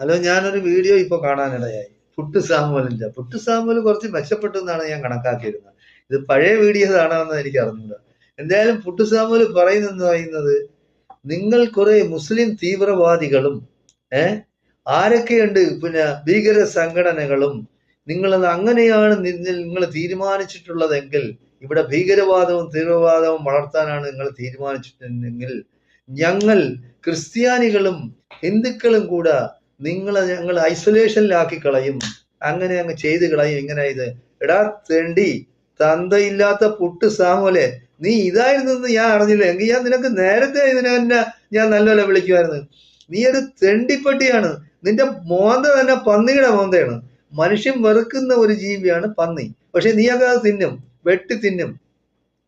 Hello, ഞാനൊരു video ഇപ്പൊ കാണാനിടയായി. പുട്ട് സാമുവൽ കുറച്ച് മെച്ചപ്പെട്ടു എന്നാണ് ഞാൻ കണക്കാക്കിയിരുന്നത്. ഇത് പഴയ വീഡിയോ ആണോന്ന് എനിക്ക് അറിഞ്ഞില്ല. എന്തായാലും പുട്ട് സാമുവൽ പറയുന്നത് നിങ്ങൾ കുറെ മുസ്ലിം തീവ്രവാദികളും ആരൊക്കെയുണ്ട്, പിന്നെ ഭീകര സംഘടനകളും നിങ്ങളത് അങ്ങനെയാണ് നിങ്ങൾ തീരുമാനിച്ചിട്ടുള്ളതെങ്കിൽ, ഇവിടെ ഭീകരവാദവും തീവ്രവാദവും വളർത്താനാണ് നിങ്ങൾ തീരുമാനിച്ചിട്ടുണ്ടെങ്കിൽ, ഞങ്ങൾ ക്രിസ്ത്യാനികളും ഹിന്ദുക്കളും കൂടെ ഞങ്ങൾ ഐസൊലേഷനിലാക്കി കളയും, അങ്ങനെ അങ്ങ് ചെയ്ത് കളയും. ഇങ്ങനെ ഇത് എടാ തെണ്ടി തന്തയില്ലാത്ത പുട്ട് സാമുവലെ, നീ ഇതായിരുന്നെന്ന് ഞാൻ അറിഞ്ഞില്ല. എങ്കിൽ ഞാൻ നിനക്ക് നേരത്തെ ഇതിനെ തന്നെ ഞാൻ നല്ലപോലെ വിളിക്കുമായിരുന്നു. നീ ഒരു തെണ്ടിപ്പട്ടിയാണ്. നിന്റെ മോന്ത തന്നെ പന്നിയുടെ മോന്തയാണ്. മനുഷ്യൻ വെറുക്കുന്ന ഒരു ജീവിയാണ് പന്നി. പക്ഷെ നീയൊക്കെ അത് തിന്നും, വെട്ടി തിന്നും.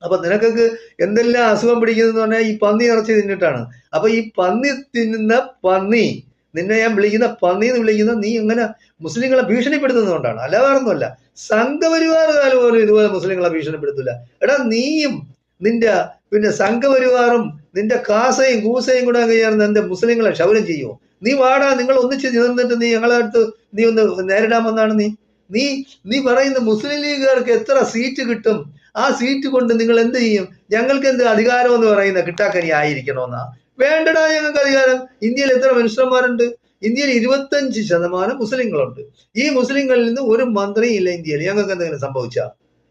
അപ്പൊ നിനക്കൊക്കെ എന്തെല്ലാം അസുഖം പിടിക്കുന്നതെന്ന് പറഞ്ഞാൽ ഈ പന്നി ഇറച്ചി തിന്നിട്ടാണ്. അപ്പൊ ഈ പന്നി തിന്നുന്ന പന്നി, നിന്നെ ഞാൻ വിളിക്കുന്ന പന്നി എന്ന് വിളിക്കുന്ന നീ ഇങ്ങനെ മുസ്ലിങ്ങളെ ഭീഷണിപ്പെടുത്തുന്നതുകൊണ്ടാണ്, അല്ല വേറൊന്നുമല്ല. സംഘപരിവാറുകാർ പോലും ഇതുപോലെ മുസ്ലിങ്ങളെ ഭീഷണിപ്പെടുത്തില്ല. എടാ, നീയും നിന്റെ പിന്നെ സംഘപരിവാറും നിന്റെ കാസയും കൂസയും കൂടെ ചേർന്ന് എന്റെ മുസ്ലിങ്ങളെ ക്ഷൗരം ചെയ്യുമോ? നീ വാടാ, നിങ്ങൾ ഒന്നിച്ച് ചേർന്നിട്ട് നീ ഞങ്ങളെ അടുത്ത് നീ ഒന്ന് നേരിടാമെന്നാണ് നീ നീ പറയുന്ന മുസ്ലിം ലീഗുകാർക്ക് എത്ര സീറ്റ് കിട്ടും? ആ സീറ്റ് കൊണ്ട് നിങ്ങൾ എന്ത് ചെയ്യും? ഞങ്ങൾക്ക് എന്ത് അധികാരം എന്ന് പറയുന്ന കിട്ടാക്കനി ആയിരിക്കണമെന്നാ? വേണ്ടടാ, ഞങ്ങൾക്ക് അധികാരം. ഇന്ത്യയിൽ എത്ര മനുഷ്യന്മാരുണ്ട്? ഇന്ത്യയിൽ 25% മുസ്ലിങ്ങളുണ്ട്. ഈ മുസ്ലിങ്ങളിൽ നിന്ന് ഒരു മന്ത്രിയും ഇല്ല ഇന്ത്യയിൽ. ഞങ്ങൾക്ക് എന്തെങ്കിലും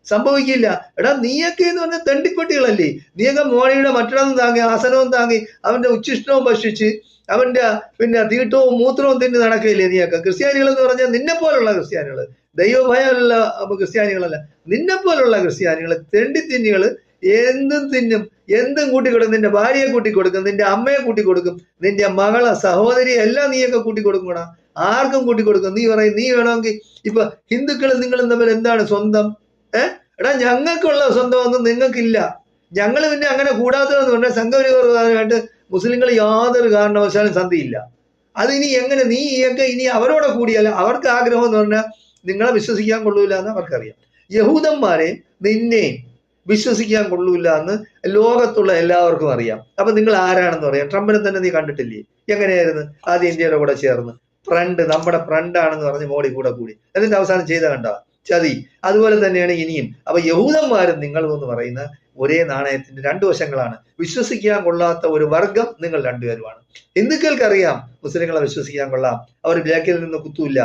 സംഭവിക്കില്ല. എടാ, നീയൊക്കെ എന്ന് പറഞ്ഞാൽ തെണ്ടിപ്പട്ടികളല്ലേ? നീയൊക്കെ മോണിയുടെ മറ്റൊന്നും താങ്ങി, ആസനവും താങ്ങി, അവന്റെ ഉച്ഛിഷ്ടവും ഭക്ഷിച്ച് അവന്റെ പിന്നെ തീട്ടവും മൂത്രവും തിന്ന് നടക്കില്ലേ നീയൊക്കെ? ക്രിസ്ത്യാനികൾ എന്ന് പറഞ്ഞാൽ നിന്നെ പോലുള്ള ക്രിസ്ത്യാനികൾ, ദൈവഭയമുള്ള ക്രിസ്ത്യാനികളല്ല, നിന്നെ പോലുള്ള ക്രിസ്ത്യാനികൾ, തെണ്ടിത്തിന്നികള്. എന്തും തിന്നും, എന്തും കൂട്ടിക്കൊടുക്കും. നിന്റെ ഭാര്യയെ കൂട്ടിക്കൊടുക്കും, നിന്റെ അമ്മയെ കൂട്ടിക്കൊടുക്കും, നിന്റെ മകളെ സഹോദരിയെ എല്ലാം നീയൊക്കെ കൂട്ടിക്കൊടുക്കണ. ആർക്കും കൂട്ടിക്കൊടുക്കും. നീ പറയും നീ വേണമെങ്കിൽ ഇപ്പൊ ഹിന്ദുക്കളും നിങ്ങളും തമ്മിൽ എന്താണ് സ്വന്തം? എടാ, ഞങ്ങൾക്കുള്ള സ്വന്തമൊന്നും നിങ്ങൾക്കില്ല. ഞങ്ങൾ പിന്നെ അങ്ങനെ കൂടാത്തതെന്ന് പറഞ്ഞാൽ സംഘപരിവാറുകാരായിട്ട് മുസ്ലിങ്ങൾ യാതൊരു കാരണവശാലും സന്ധിയില്ല. അതിനി എങ്ങനെ നീയൊക്കെ ഇനി അവരോടെ കൂടിയാൽ അവർക്ക് ആഗ്രഹം എന്ന് പറഞ്ഞാൽ നിങ്ങളെ വിശ്വസിക്കാൻ കൊള്ളൂല എന്ന് അവർക്കറിയാം. യഹൂദന്മാരെ നിന്നെയും വിശ്വസിക്കാൻ കൊള്ളൂല എന്ന് ലോകത്തുള്ള എല്ലാവർക്കും അറിയാം. അപ്പൊ നിങ്ങൾ ആരാണെന്ന് പറയാം. ട്രംപിനെ തന്നെ നീ കണ്ടിട്ടില്ലേ? എങ്ങനെയായിരുന്നു ആദ്യം ഇന്ത്യയുടെ കൂടെ ചേർന്ന് നമ്മുടെ ഫ്രണ്ടാണെന്ന് പറഞ്ഞ് മോഡി കൂടി എന്നിട്ട് അവസാനം ചെയ്ത കണ്ട ചതി. അതുപോലെ തന്നെയാണ് ഇനിയും. അപ്പൊ യഹൂദന്മാരും നിങ്ങളും എന്ന് പറയുന്ന ഒരേ നാണയത്തിന്റെ രണ്ടു വശങ്ങളാണ്. വിശ്വസിക്കാൻ കൊള്ളാത്ത ഒരു വർഗം നിങ്ങൾ രണ്ടുപേരുമാണ്. ഹിന്ദുക്കൾക്കറിയാം മുസ്ലിങ്ങളെ വിശ്വസിക്കാൻ കൊള്ളാം, അവർ ബാക്കിൽ നിന്ന് കുത്തൂല്ല.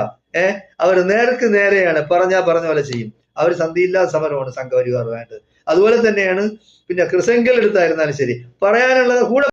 അവർ നേർക്ക് നേരെയാണ്, പറഞ്ഞ പോലെ ചെയ്യും. അവർ സന്ധിയില്ലാത്ത സമരമാണ് സംഘപരിവാറുമായിട്ട്. അതുപോലെ തന്നെയാണ് പിന്നെ ക്രിസംഖ്യൽ എടുത്തായിരുന്നാലും ശരി, പറയാനുള്ളത് കൂടെ